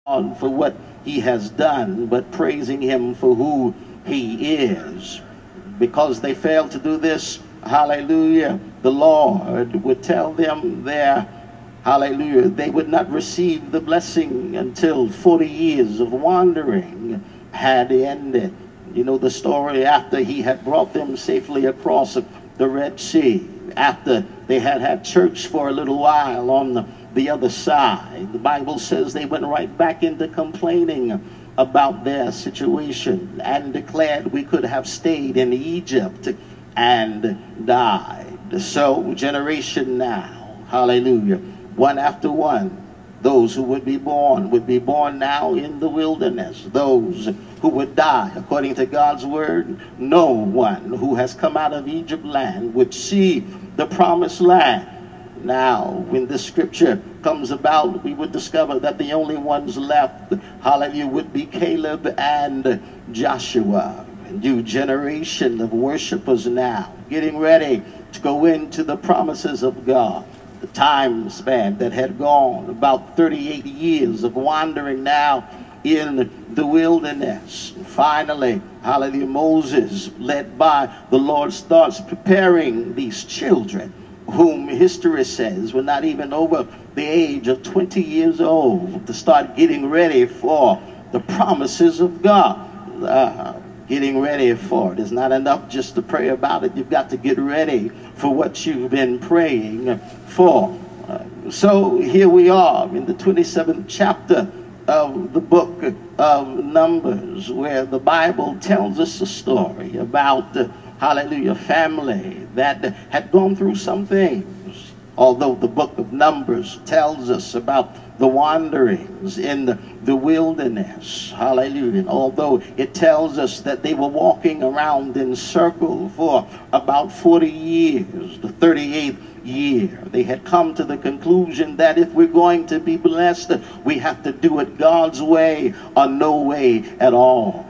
God for what he has done, but praising him for who he is. Because they failed to do this, hallelujah, the Lord would tell them there, hallelujah, they would not receive the blessing until 40 years of wandering had ended. You know the story, after he had brought them safely across the Red Sea, after they had had church for a little while on the other side, the Bible says they went right back into complaining about their situation and declared we could have stayed in Egypt and died. So generation now, hallelujah, one after one, those who would be born now in the wilderness. Those who would die, according to God's word, no one who has come out of Egypt land would see the promised land. Now, when this scripture comes about, we would discover that the only ones left, hallelujah, would be Caleb and Joshua. A new generation of worshipers now, getting ready to go into the promises of God. The time span that had gone, about 38 years of wandering now in the wilderness. And finally, hallelujah, Moses, led by the Lord, starts preparing these children, whom history says were not even over the age of 20 years old, to start getting ready for the promises of God. Getting ready for it is not enough just to pray about it. You've got to get ready for what you've been praying for. So here we are in the 27th chapter of the book of Numbers, where the Bible tells us a story about hallelujah, family that had gone through some things. Although the book of Numbers tells us about the wanderings in the wilderness, hallelujah, and although it tells us that they were walking around in circle for about 40 years, the 38th year, they had come to the conclusion that if we're going to be blessed, we have to do it God's way or no way at all.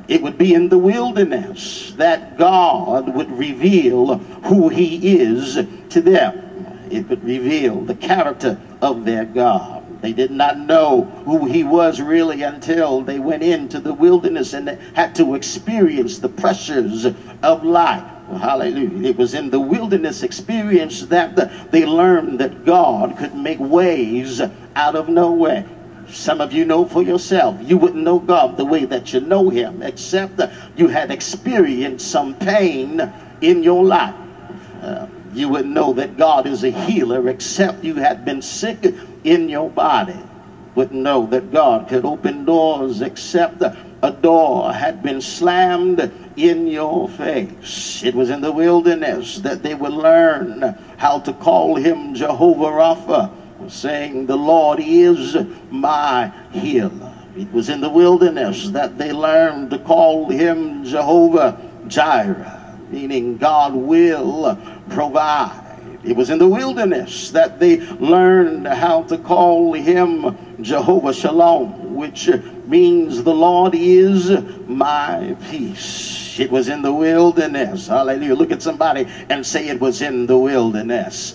It would be in the wilderness that God would reveal who he is to them. It would reveal the character of their God. They did not know who he was really until they went into the wilderness and had to experience the pressures of life. Hallelujah. It was in the wilderness experience that they learned that God could make ways out of no way. Some of you know for yourself, you wouldn't know God the way that you know him, except you had experienced some pain in your life. You wouldn't know that God is a healer except you had been sick in your body. Wouldn't know that God could open doors except a door had been slammed in your face. It was in the wilderness that they would learn how to call him Jehovah Rapha, saying, the Lord is my healer. It was in the wilderness that they learned to call him Jehovah Jireh, meaning God will provide. It was in the wilderness that they learned how to call him Jehovah Shalom, which means the Lord is my peace. It was in the wilderness. Hallelujah. Look at somebody and say, it was in the wilderness.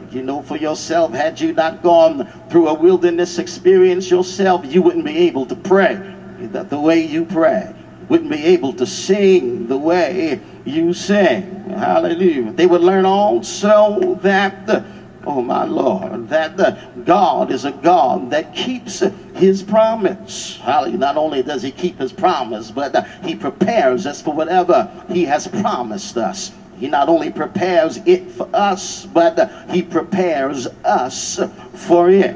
You know for yourself, had you not gone through a wilderness experience yourself, you wouldn't be able to pray the way you pray. Wouldn't be able to sing the way you sing. Hallelujah. They would learn also that, oh my Lord, that God is a God that keeps his promise. Hallelujah. Not only does he keep his promise, but he prepares us for whatever he has promised us. He not only prepares it for us, but he prepares us for it.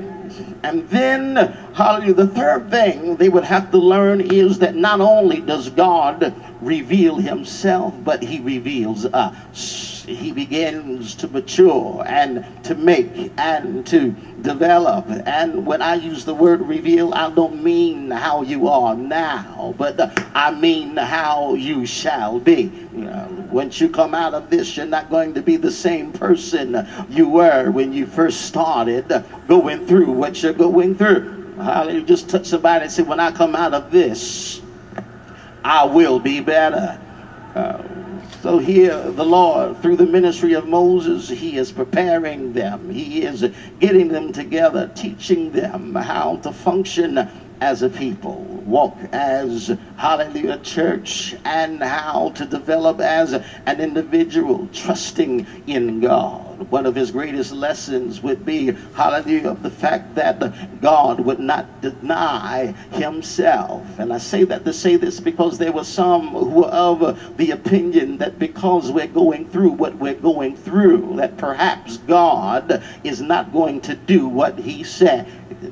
And then, hallelujah, the third thing they would have to learn is that not only does God reveal himself, but he reveals us. He begins to mature and to make and to develop. And when I use the word reveal, I don't mean how you are now, but I mean how you shall be. Once you come out of this, you're not going to be the same person you were when you first started going through what you're going through. Hallelujah. Just touch somebody and say, when I come out of this, I will be better. So here the Lord, through the ministry of Moses, he is preparing them. He is getting them together, teaching them how to function as a people, walk as, hallelujah, church, and how to develop as an individual, trusting in God. One of his greatest lessons would be, hallelujah, the fact that God would not deny himself. And I say that to say this because there were some who were of the opinion that because we're going through what we're going through, that perhaps God is not going to do what he said.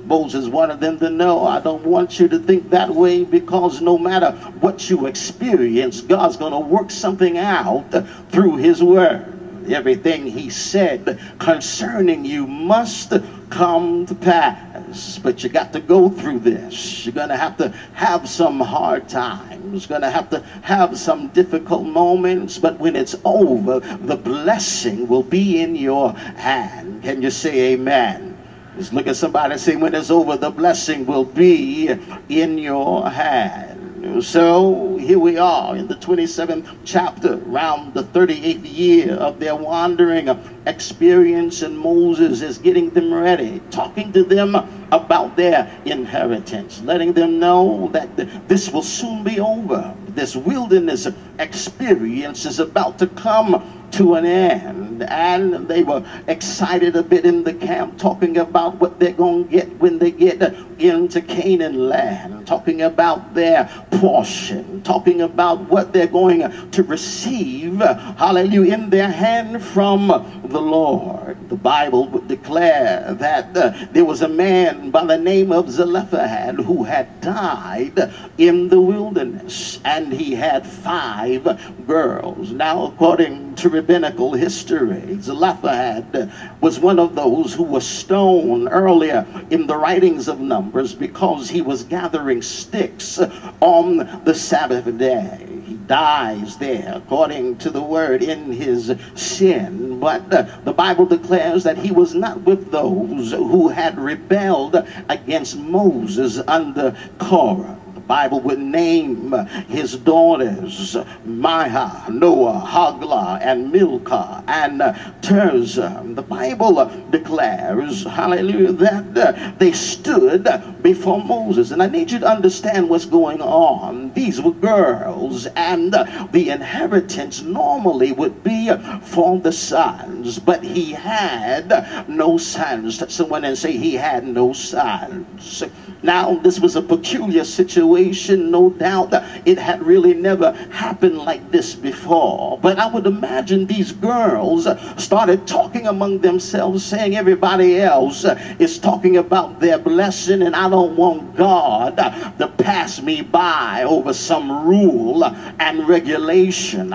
Moses wanted them to know, I don't want you to think that way, because no matter what you experience, God's going to work something out through his word. Everything he said concerning you must come to pass. But you got to go through this. You're going to have some hard times. You're going to have some difficult moments. But when it's over, the blessing will be in your hand. Can you say amen? Just look at somebody and say, when it's over, the blessing will be in your hand. So here we are in the 27th chapter, around the 38th year of their wandering experience, and Moses is getting them ready, talking to them about their inheritance, letting them know that this will soon be over. This wilderness experience is about to come to an end. And they were excited a bit in the camp, talking about what they're going to get when they get into Canaan land, talking about their portion, talking about what they're going to receive, hallelujah, in their hand from the Lord. The Bible would declare that there was a man by the name of Zelophehad who had died in the wilderness, and he had 5 girls. Now, according to rabbinical history, Zelophehad was one of those who was stoned earlier in the writings of Numbers because he was gathering sticks on the Sabbath day. He dies there, according to the word, in his sin. But the Bible declares that he was not with those who had rebelled against Moses under Korah. Bible would name his daughters Mahah, Noah, Hoglah, and Milcah, and Tirzah. The Bible declares, hallelujah, that they stood before Moses. And I need you to understand what's going on. These were girls, and the inheritance normally would be for the sons, but he had no sons. Touch someone and say, he had no sons. Now, this was a peculiar situation, no doubt. It had really never happened like this before. But I would imagine these girls started talking among themselves, saying everybody else is talking about their blessing, and I don't want God to pass me by over some rule and regulation.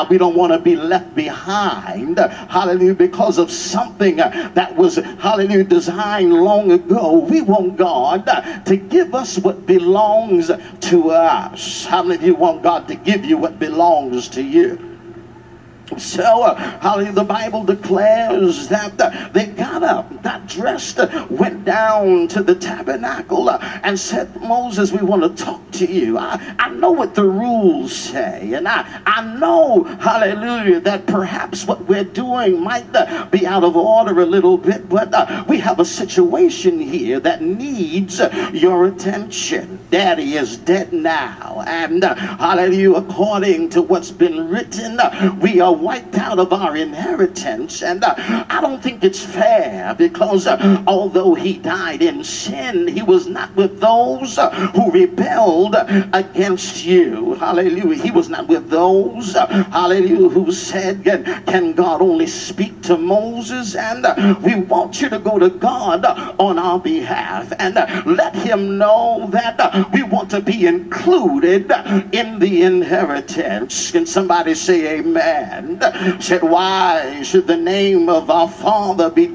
We don't want to be left behind, hallelujah, because of something that was, hallelujah, designed long ago. We want God to give us what belongs to us. How many of you want God to give you what belongs to you? So, hallelujah, the Bible declares that they got up, got dressed, went down to the tabernacle and said, Moses, we want to talk to you. I know what the rules say, and I know, hallelujah, that perhaps what we're doing might be out of order a little bit, but we have a situation here that needs your attention. Daddy is dead now, and hallelujah, according to what's been written, we are wiped out of our inheritance. And I don't think it's fair, because although he died in sin, he was not with those who rebelled against you. Hallelujah. He was not with those, hallelujah, who said, can God only speak to Moses? And we want you to go to God on our behalf and let him know that we want to be included in the inheritance. Can somebody say amen? Said, why should the name of our Father be done?